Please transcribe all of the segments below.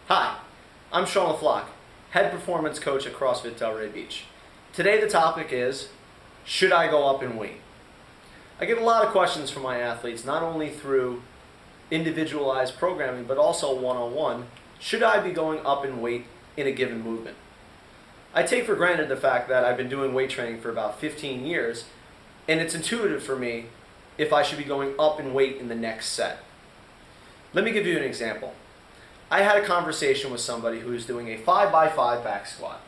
Hi, I'm Sean LaFlock, Head Performance Coach at CrossFit Delray Beach. Today the topic is, should I go up in weight? I get a lot of questions from my athletes, not only through individualized programming, but also one-on-one. Should I be going up in weight in a given movement? I take for granted the fact that I've been doing weight training for about 15 years, and it's intuitive for me if I should be going up in weight in the next set. Let me give you an example. I had a conversation with somebody who was doing a 5x5 back squat.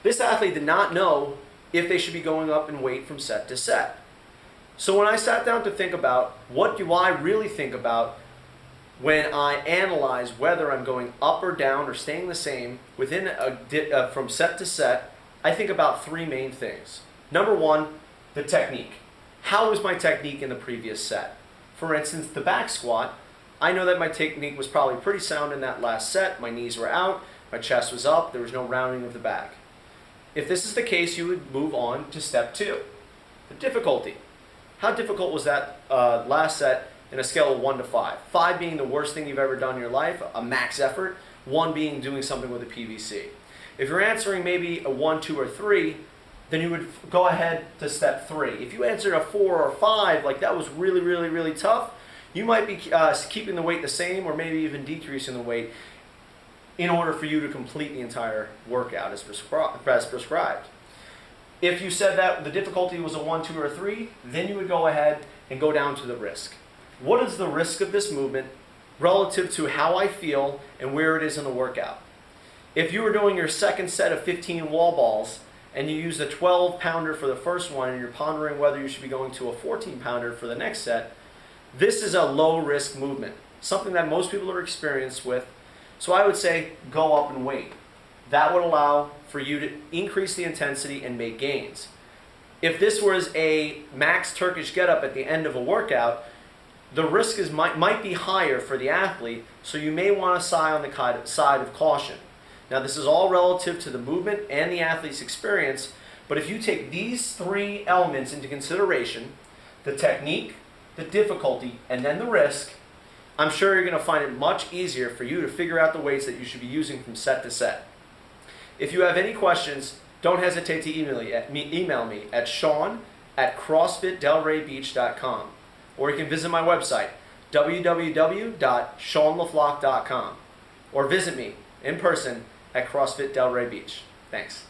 This athlete did not know if they should be going up in weight from set to set. So when I sat down to think about what do I really think about when I analyze whether I'm going up or down or staying the same within from set to set, I think about three main things. Number one, the technique. How was my technique in the previous set? For instance, the back squat, I know that my technique was probably pretty sound in that last set. My knees were out, my chest was up, there was no rounding of the back. If this is the case, you would move on to step two, the difficulty. How difficult was that last set in a scale of 1 to 5? 5 being the worst thing you've ever done in your life, a max effort, 1 being doing something with a PVC. If you're answering maybe a 1, 2, or 3, then you would go ahead to step 3. If you answered a 4 or 5, like that was really, really, really tough, you might be keeping the weight the same or maybe even decreasing the weight in order for you to complete the entire workout as prescribed. If you said that the difficulty was a 1, 2, or 3, then you would go ahead and go down to the risk. What is the risk of this movement relative to how I feel and where it is in the workout? If you were doing your second set of 15 wall balls and you used a 12-pounder for the first one and you're pondering whether you should be going to a 14-pounder for the next set, this is a low-risk movement, something that most people are experienced with. So I would say go up in weight. That would allow for you to increase the intensity and make gains. If this was a max Turkish get-up at the end of a workout, the risk might be higher for the athlete, so you may want to side on the side of caution. Now this is all relative to the movement and the athlete's experience, but if you take these three elements into consideration, the technique, the difficulty, and then the risk, I'm sure you're going to find it much easier for you to figure out the weights that you should be using from set to set. If you have any questions, don't hesitate to email me at sean@crossfitdelraybeach.com, or you can visit my website, www.seanlaflock.com, or visit me in person at CrossFit Delray Beach. Thanks.